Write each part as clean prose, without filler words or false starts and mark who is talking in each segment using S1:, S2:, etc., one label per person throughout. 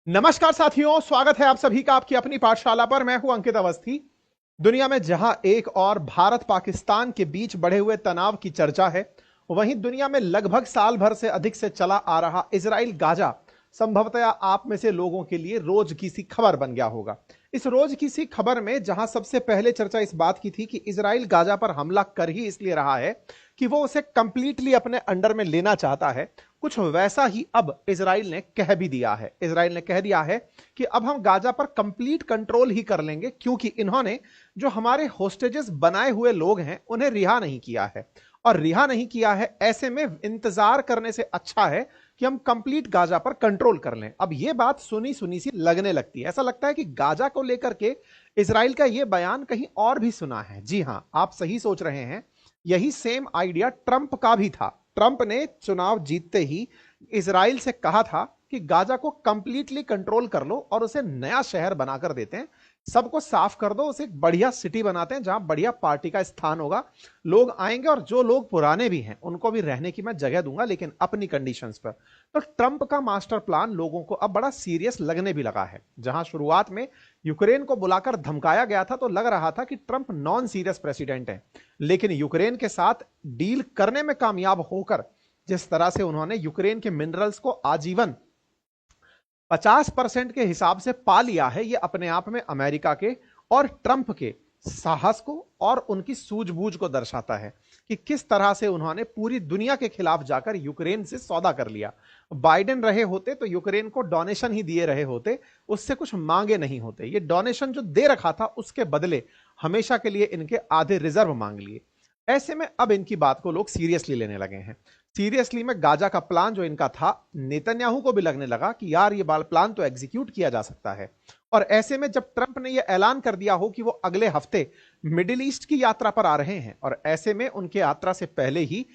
S1: नमस्कार साथियों, स्वागत है आप सभी का आपकी अपनी पाठशाला पर। मैं हूं अंकित अवस्थी। दुनिया में जहां एक और भारत पाकिस्तान के बीच बढ़े हुए तनाव की चर्चा है, वहीं दुनिया में लगभग साल भर से अधिक से चला आ रहा इजराइल गाजा संभवतया आप में से लोगों के लिए रोज की सी खबर बन गया होगा। इस रोज की सी खबर में जहां सबसे पहले चर्चा इस बात की थी कि इजराइल गाजा पर हमला कर ही इसलिए रहा है कि वो उसे कंप्लीटली अपने अंडर में लेना चाहता है, कुछ वैसा ही अब इजराइल ने कह भी दिया है। इजराइल ने कह दिया है कि अब हम गाजा पर कंप्लीट कंट्रोल ही कर लेंगे, क्योंकि इन्होंने जो हमारे होस्टेजेस बनाए हुए लोग हैं उन्हें रिहा नहीं किया है। और रिहा नहीं किया है, ऐसे में इंतजार करने से अच्छा है कि हम कंप्लीट गाजा पर कंट्रोल कर लें। अब यह बात सुनी सुनी सी लगने लगती है। ऐसा लगता है कि गाजा को लेकर के इजराइल का यह बयान कहीं और भी सुना है। जी हां, आप सही सोच रहे हैं। यही सेम आइडिया ट्रंप का भी था। ट्रंप ने चुनाव जीतते ही इजराइल से कहा था कि गाजा को कंप्लीटली कंट्रोल कर लो और उसे नया शहर बनाकर देते हैं, सबको साफ कर दो, उसे एक बढ़िया सिटी बनाते हैं जहां बढ़िया पार्टी का स्थान होगा, लोग आएंगे और जो लोग पुराने भी हैं उनको भी रहने की मैं जगह दूंगा, लेकिन अपनी कंडीशंस पर। तो ट्रंप का मास्टर प्लान लोगों को अब बड़ा सीरियस लगने भी लगा है। जहां शुरुआत में यूक्रेन को बुलाकर धमकाया गया था तो लग रहा था कि ट्रंप नॉन सीरियस प्रेसिडेंट है, लेकिन यूक्रेन के साथ डील करने में कामयाब होकर जिस तरह से उन्होंने यूक्रेन के मिनरल्स को आजीवन 50% के हिसाब से पा लिया है, यह अपने आप में अमेरिका के और ट्रंप के साहस को और उनकी सूझबूझ को दर्शाता है कि किस तरह से उन्होंने पूरी दुनिया के खिलाफ जाकर यूक्रेन से सौदा कर लिया। बाइडेन रहे होते तो यूक्रेन को डोनेशन ही दिए रहे होते, उससे कुछ मांगे नहीं होते। ये डोनेशन जो दे रखा था उसके बदले हमेशा के लिए इनके आधे रिजर्व मांग लिए। ऐसे में अब इनकी बात को लोग सीरियसली लेने लगे हैं। सीरियसली में गाजा का प्लान जो इनका था, नेतन्याहू को भी लगने लगा कि यार ये बाल प्लान तो एग्जीक्यूट किया जा सकता है। और ऐसे में जब ट्रंप ने यह ऐलान कर दिया हो कि वो अगले हफ्ते मिडिल ईस्ट की यात्रा पर आ रहे हैं, और ऐसे में उनके यात्रा से पहले ही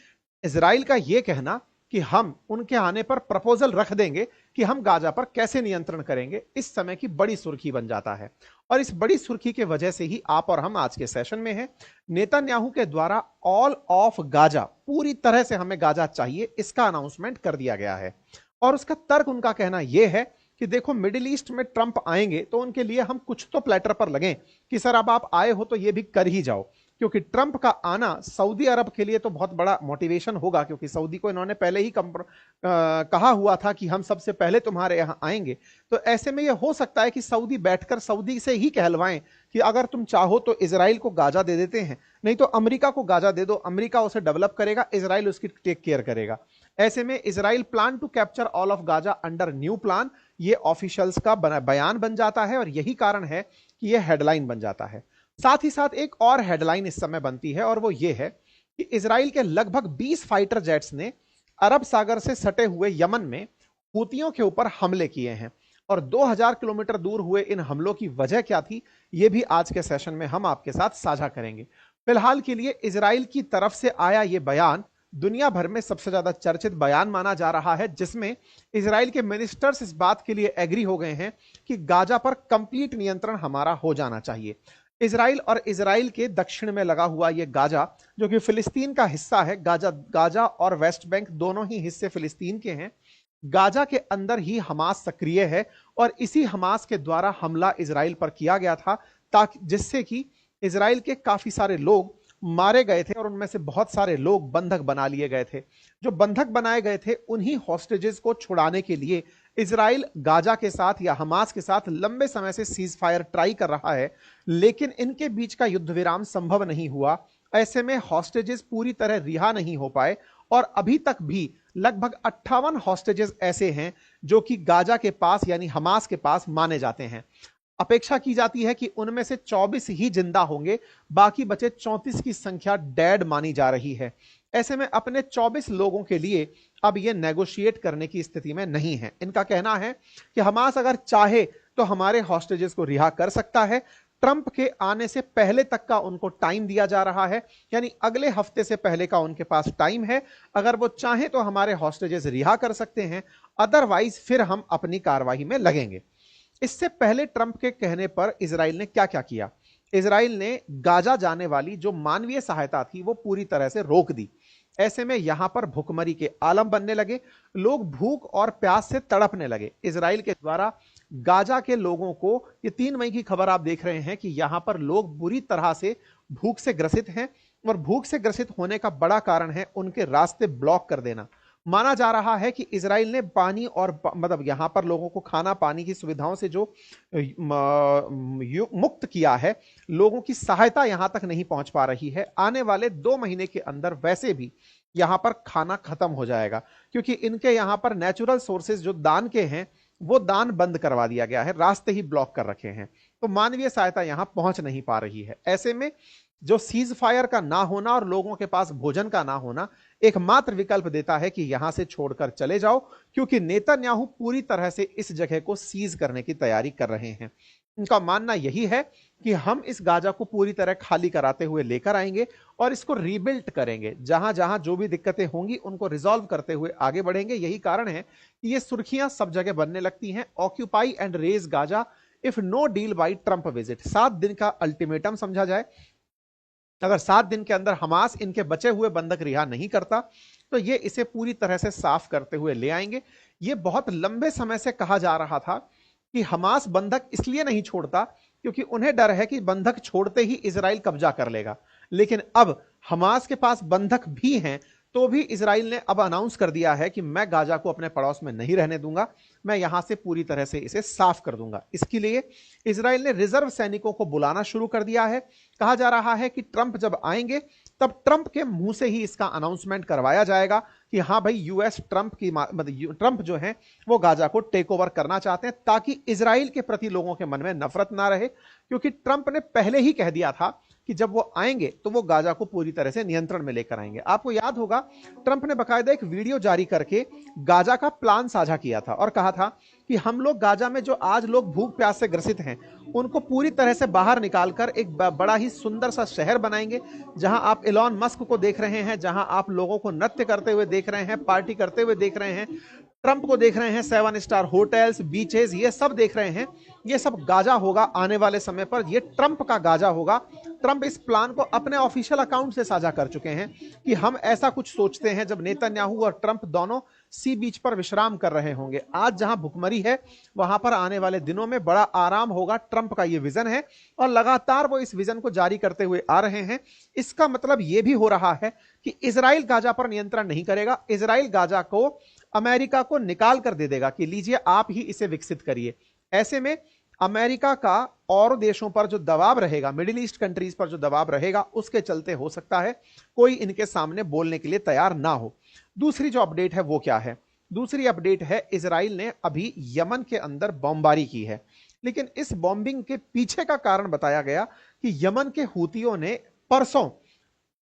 S1: इजराइल का यह कहना कि हम उनके आने पर प्रपोजल रख देंगे कि हम गाजा पर कैसे नियंत्रण करेंगे, इस समय की बड़ी सुर्खी बन जाता है। और इस बड़ी सुर्खी के वजह से ही आप और हम आज के सेशन में हैं। नेतन्याहू के द्वारा ऑल ऑफ गाजा, पूरी तरह से हमें गाजा चाहिए, इसका अनाउंसमेंट कर दिया गया है। और उसका तर्क उनका कहना यह है कि देखो, मिडिल ईस्ट में ट्रंप आएंगे तो उनके लिए हम कुछ तो प्लेटर पर लगें कि सर अब आप आए हो तो ये भी कर ही जाओ, क्योंकि ट्रंप का आना सऊदी अरब के लिए तो बहुत बड़ा मोटिवेशन होगा, क्योंकि सऊदी को इन्होंने पहले ही कहा हुआ था कि हम सबसे पहले तुम्हारे यहां आएंगे। तो ऐसे में यह हो सकता है कि सऊदी बैठकर सऊदी से ही कहलवाएं कि अगर तुम चाहो तो इजराइल को गाजा दे देते हैं, नहीं तो अमेरिका को गाजा दे दो, अमेरिका उसे डेवलप करेगा, इजराइल उसकी टेक केयर करेगा। ऐसे में Israel plan to capture all of Gaza under new plan, ये ऑफिशियल्स का बयान बन जाता है, और यही कारण है कि यह हेडलाइन बन जाता है। साथ ही साथ एक और हेडलाइन इस समय बनती है, और वो ये है कि इजराइल के लगभग 20 फाइटर जेट्स ने अरब सागर से सटे हुए यमन में हूतियों के ऊपर हमले किए हैं। और 2000 किलोमीटर दूर हुए इन हमलों की वजह क्या थी, यह भी आज के सेशन में हम आपके साथ साझा करेंगे। फिलहाल के लिए इजराइल की तरफ से आया यह बयान दुनिया भर में सबसे ज्यादा चर्चित बयान माना जा रहा है, जिसमें इजराइल के मिनिस्टर्स इस बात के लिए एग्री हो गए हैं कि गाजा पर कंप्लीट नियंत्रण हमारा हो जाना चाहिए। इजराइल और इजराइल के दक्षिण में लगा हुआ यह गाजा, जो कि फिलिस्तीन का हिस्सा है, गाजा और वेस्ट बैंक दोनों ही हिस्से फिलिस्तीन के हैं। गाजा के अंदर ही हमास सक्रिय है, और इसी हमास के द्वारा हमला इजराइल पर किया गया था, ताकि जिससे कि इजराइल के काफी सारे लोग मारे गए थे, और उनमें से बहुत सारे लोग बंधक बना लिए गए थे। जो बंधक बनाए गए थे उन्हीं हॉस्टेजेस को छुड़ाने के लिए इजराइल गाजा के साथ या हमास के साथ लंबे समय से सीज फायर ट्राई कर रहा है, लेकिन इनके बीच का युद्ध विराम संभव नहीं हुआ। ऐसे में हॉस्टेजेस पूरी तरह रिहा नहीं हो पाए, और अभी तक भी लगभग 58 हॉस्टेजेस ऐसे हैं जो कि गाजा के पास यानी हमास के पास माने जाते हैं। अपेक्षा की जाती है कि उनमें से 24 ही जिंदा होंगे, बाकी बचे 34 की संख्या डेड मानी जा रही है। ऐसे में अपने 24 लोगों के लिए अब यह नेगोशिएट करने की स्थिति में नहीं है। इनका कहना है कि हमास अगर चाहे तो हमारे हॉस्टेजेस को रिहा कर सकता है। ट्रंप के आने से पहले तक का उनको टाइम दिया जा रहा है, यानी अगले हफ्ते से पहले का उनके पास टाइम है। अगर वो चाहे तो हमारे हॉस्टेजेस रिहा कर सकते हैं, अदरवाइज फिर हम अपनी कार्रवाई में लगेंगे। इससे पहले ट्रंप के कहने पर इजराइल ने क्या क्या किया? इजराइल ने गाजा जाने वाली जो मानवीय सहायता थी वो पूरी तरह से रोक दी। ऐसे में यहां पर भुखमरी के आलम बनने लगे, लोग भूख और प्यास से तड़पने लगे। इजराइल के द्वारा गाजा के लोगों को, ये 3 मई की खबर आप देख रहे हैं कि यहां पर लोग बुरी तरह से भूख से ग्रसित हैं, और भूख से ग्रसित होने का बड़ा कारण है उनके रास्ते ब्लॉक कर देना। माना जा रहा है कि इजराइल ने पानी और मतलब यहां पर लोगों को खाना पानी की सुविधाओं से जो मुक्त किया है, लोगों की सहायता यहां तक नहीं पहुंच पा रही है। आने वाले 2 महीने के अंदर वैसे भी यहां पर खाना खत्म हो जाएगा, क्योंकि इनके यहां पर नेचुरल सोर्सेज जो दान के हैं वो दान बंद करवा दिया गया है, रास्ते ही ब्लॉक कर रखे हैं, तो मानवीय सहायता यहां पहुंच नहीं पा रही है। ऐसे में जो सीज फायर का ना होना और लोगों के पास भोजन का ना होना एकमात्र विकल्प देता है कि यहां से छोड़कर चले जाओ, क्योंकि नेतन्याहू पूरी तरह से इस जगह को सीज करने की तैयारी कर रहे हैं। उनका मानना यही है कि हम इस गाजा को पूरी तरह खाली कराते हुए लेकर आएंगे और इसको रीबिल्ड करेंगे, जहां जहां जो भी दिक्कतें होंगी उनको रिजॉल्व करते हुए आगे बढ़ेंगे। यही कारण है कि ये सुर्खियां सब जगह बनने लगती हैं। Occupy and raze Gaza if no deal by Trump visit, 7 दिन का अल्टीमेटम समझा जाए। अगर 7 दिन के अंदर हमास इनके बचे हुए बंधक रिहा नहीं करता तो ये इसे पूरी तरह से साफ करते हुए ले आएंगे। ये बहुत लंबे समय से कहा जा रहा था कि हमास बंधक इसलिए नहीं छोड़ता क्योंकि उन्हें डर है कि बंधक छोड़ते ही इजराइल कब्जा कर लेगा, लेकिन अब हमास के पास बंधक भी हैं, तो भी इजराइल ने अब अनाउंस कर दिया है कि मैं गाजा को अपने पड़ोस में नहीं रहने दूंगा, मैं यहां से पूरी तरह से इसे साफ कर दूंगा। इसके लिए इजराइल ने रिजर्व सैनिकों को बुलाना शुरू कर दिया है। कहा जा रहा है कि ट्रंप जब आएंगे तब ट्रंप के मुंह से ही इसका अनाउंसमेंट करवाया जाएगा कि हां भाई यूएस ट्रंप जो है वो गाजा को टेक ओवर करना चाहते हैं, ताकि इजराइल के प्रति लोगों के मन में नफरत ना रहे, क्योंकि ट्रंप ने पहले ही कह दिया था कि जब वो आएंगे तो वो गाजा को पूरी तरह से नियंत्रण में लेकर आएंगे। आपको याद होगा ट्रंप ने बकायदा एक वीडियो जारी करके गाजा का प्लान साझा किया था और कहा था कि हम लोग गाजा में जो आज लोग भूख प्यास से ग्रसित हैं उनको पूरी तरह से बाहर निकालकर एक बड़ा ही सुंदर सा शहर बनाएंगे, जहां आप इलॉन मस्क को देख रहे हैं, जहां आप लोगों को नृत्य करते हुए देख रहे हैं, पार्टी करते हुए देख रहे हैं, ट्रंप को देख रहे हैं, 7 स्टार होटल्स, बीचेस, ये सब देख रहे हैं, ये सब गाजा होगा आने वाले समय पर, ये ट्रंप का गाजा होगा। ट्रंप इस प्लान को अपने ऑफिशियल अकाउंट से साझा कर चुके हैं कि हम ऐसा कुछ सोचते हैं जब नेतन्याहू और ट्रंप दोनों सी बीच पर विश्राम कर रहे होंगे। आज जहां भुखमरी है वहां पर आने वाले दिनों में बड़ा आराम होगा। ट्रंप का यह विजन है और लगातार वो इस विजन को जारी करते हुए आ रहे हैं। इसका मतलब यह भी हो रहा है कि इजराइल गाजा पर नियंत्रण नहीं करेगा, इजराइल गाजा को अमेरिका को निकाल कर दे देगा कि लीजिए आप ही इसे विकसित करिए। ऐसे में अमेरिका का और देशों पर जो दबाव रहेगा, मिडिल ईस्ट कंट्रीज पर जो दबाव रहेगा, उसके चलते हो सकता है कोई इनके सामने बोलने के लिए तैयार ना हो। दूसरी जो अपडेट है वो क्या है? दूसरी अपडेट है इजराइल ने अभी यमन के अंदर बमबारी की है, लेकिन इस बॉम्बिंग के पीछे का कारण बताया गया कि यमन के हूतियों ने परसों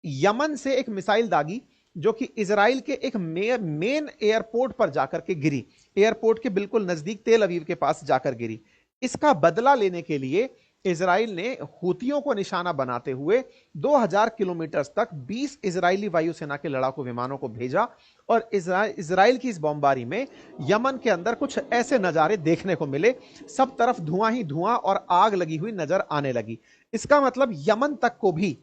S1: यमन से एक मिसाइल दागी जो कि इजराइल के एक मेन एयरपोर्ट पर जाकर के गिरी, एयरपोर्ट के बिल्कुल नजदीक तेल अवीव के पास जाकर गिरी। इसका बदला लेने के लिए इजराइल ने हूतियों को निशाना बनाते हुए 2000 किलोमीटर तक 20 इजरायली वायुसेना के लड़ाकू विमानों को भेजा और इजराइल की इस बमबारी में यमन के अंदर कुछ ऐसे नजारे देखने को मिले, सब तरफ धुआं ही धुआं और आग लगी हुई नजर आने लगी। इसका मतलब यमन तक को भी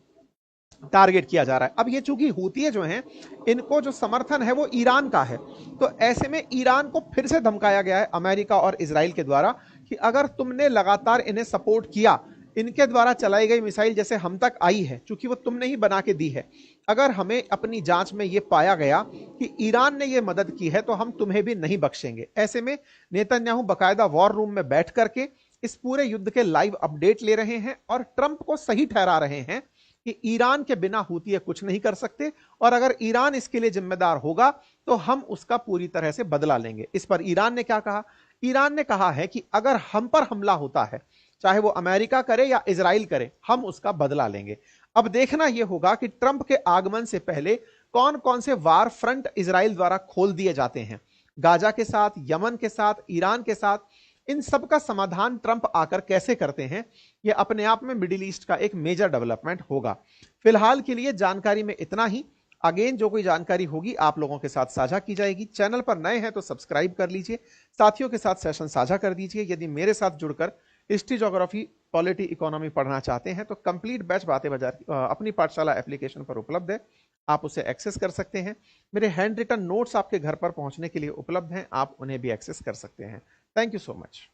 S1: टारगेट किया जा रहा है। अब ये चूंकि हूती जो हैं, इनको जो समर्थन है वो ईरान का है, तो ऐसे में ईरान को फिर से धमकाया गया है अमेरिका और इजराइल के द्वारा कि अगर तुमने लगातार इन्हें सपोर्ट किया, इनके द्वारा चलाई गई मिसाइल जैसे हम तक आई है, चूंकि वो तुमने ही बना के दी है, अगर हमें अपनी जांच में ये पाया गया कि ईरान ने ये मदद की है तो हम तुम्हें भी नहीं बख्शेंगे। ऐसे में नेतन्याहू बकायदा वॉर रूम में बैठ करके इस पूरे युद्ध के लाइव अपडेट ले रहे हैं और ट्रंप को सही ठहरा रहे हैं कि ईरान के बिना हूती कुछ नहीं कर सकते और अगर ईरान इसके लिए जिम्मेदार होगा तो हम उसका पूरी तरह से बदला लेंगे। इस पर ईरान ने क्या कहा? ईरान ने कहा है कि अगर हम पर हमला होता है, चाहे वो अमेरिका करे या इजराइल करे, हम उसका बदला लेंगे। अब देखना यह होगा कि ट्रंप के आगमन से पहले कौन कौन से वार फ्रंट इजराइल द्वारा खोल दिए जाते हैं, गाजा के साथ, यमन के साथ, ईरान के साथ, इन सब का समाधान ट्रंप आकर कैसे करते हैं, यह अपने आप में मिडिल ईस्ट का एक मेजर डेवलपमेंट होगा। फिलहाल के लिए जानकारी में इतना ही। अगेन जो कोई जानकारी होगी आप लोगों के साथ साझा की जाएगी। चैनल पर नए हैं तो सब्सक्राइब कर लीजिए, साथियों के साथ सेशन साझा कर दीजिए। यदि मेरे साथ जुड़कर हिस्ट्री, ज्योग्राफी, पॉलिटी, इकोनॉमी पढ़ना चाहते हैं तो कंप्लीट बैच बातें बाजार अपनी पाठशाला एप्लीकेशन पर उपलब्ध है। आप उसे एक्सेस कर सकते हैं। मेरे हैंड रिटन नोट्स आपके घर पर पहुंचने के लिए उपलब्ध हैं, आप उन्हें भी एक्सेस कर सकते हैं। Thank you so much.